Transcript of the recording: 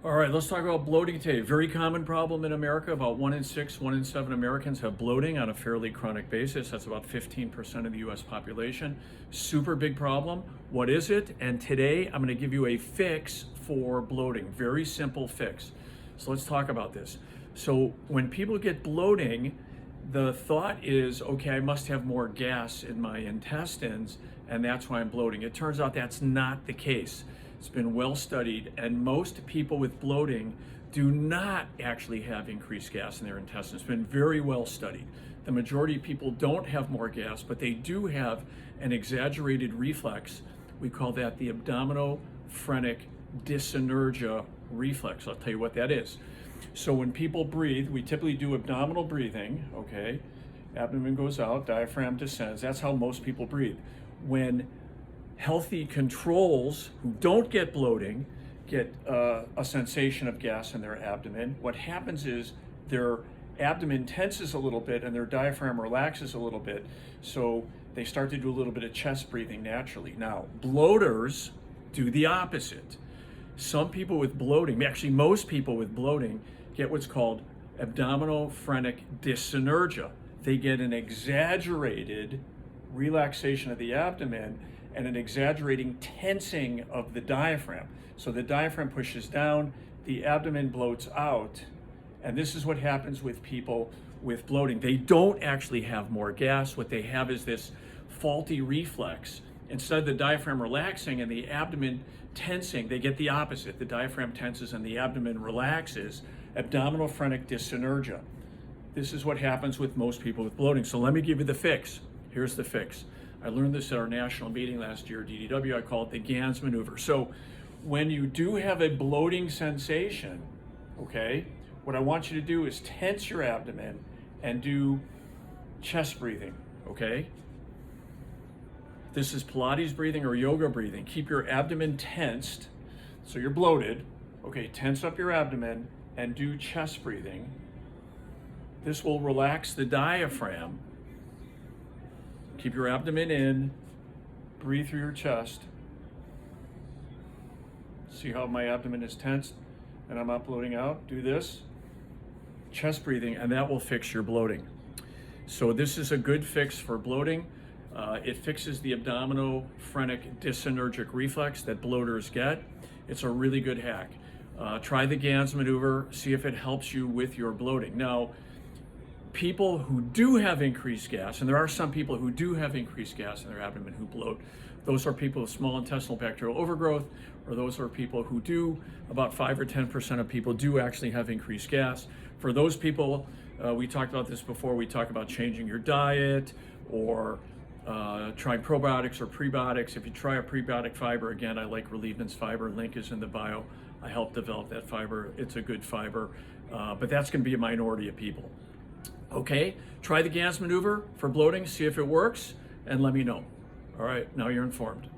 All right, let's talk about bloating today. Very common problem in America. About 1 in 6, 1 in 7 Americans have bloating on a fairly chronic basis. That's about 15% of the US population. Super big problem. What is it? And today I'm going to give you a fix for bloating. Very simple fix. So let's talk about this. So when people get bloating, the thought is, okay, I must have more gas in my intestines, and that's why I'm bloating. It turns out that's not the case. It's been well studied, and most people with bloating do not actually have increased gas in their intestines. It's been very well studied. The majority of people don't have more gas, but they do have an exaggerated reflex. We call that the abdominophrenic dyssynergia reflex. I'll tell you what that is. So when people breathe, we typically do abdominal breathing, okay? Abdomen goes out, diaphragm descends. That's how most people breathe. When healthy controls who don't get bloating get a sensation of gas in their abdomen, what happens is their abdomen tenses a little bit and their diaphragm relaxes a little bit. So they start to do a little bit of chest breathing naturally. Now, bloaters do the opposite. Some people with bloating, actually most people with bloating, get what's called abdominophrenic dyssynergia. They get an exaggerated relaxation of the abdomen and an exaggerating tensing of the diaphragm. So the diaphragm pushes down, the abdomen bloats out, and this is what happens with people with bloating. They don't actually have more gas. What they have is this faulty reflex. Instead of the diaphragm relaxing and the abdomen tensing, they get the opposite. The diaphragm tenses and the abdomen relaxes. Abdominophrenic dyssynergia. This is what happens with most people with bloating. So let me give you the fix. Here's the fix. I learned this at our national meeting last year, DDW. I call it the Ganz maneuver. So when you do have a bloating sensation, okay, what I want you to do is tense your abdomen and do chest breathing, okay? This is Pilates breathing or yoga breathing. Keep your abdomen tensed, so you're bloated. Okay, tense up your abdomen and do chest breathing. This will relax the diaphragm. Keep your abdomen in, breathe through your chest. See how my abdomen is tensed and I'm not bloating out? Do this, chest breathing, and that will fix your bloating. So this is a good fix for bloating. It fixes the abdominophrenic dyssynergic reflex that bloaters get. It's a really good hack. Try the Ganz maneuver, see if it helps you with your bloating. Now, people who do have increased gas, and there are some people who do have increased gas in their abdomen who bloat, those are people with small intestinal bacterial overgrowth, or those are people who do, about 5 or 10% of people do actually have increased gas. For those people, we talked about this before, we talk about changing your diet or trying probiotics or prebiotics. If you try a prebiotic fiber, again, I like Relievement's fiber, link is in the bio. I helped develop that fiber, it's a good fiber, but that's gonna be a minority of people. Okay, try the Ganz maneuver for bloating, see if it works, and let me know. All right, now you're informed.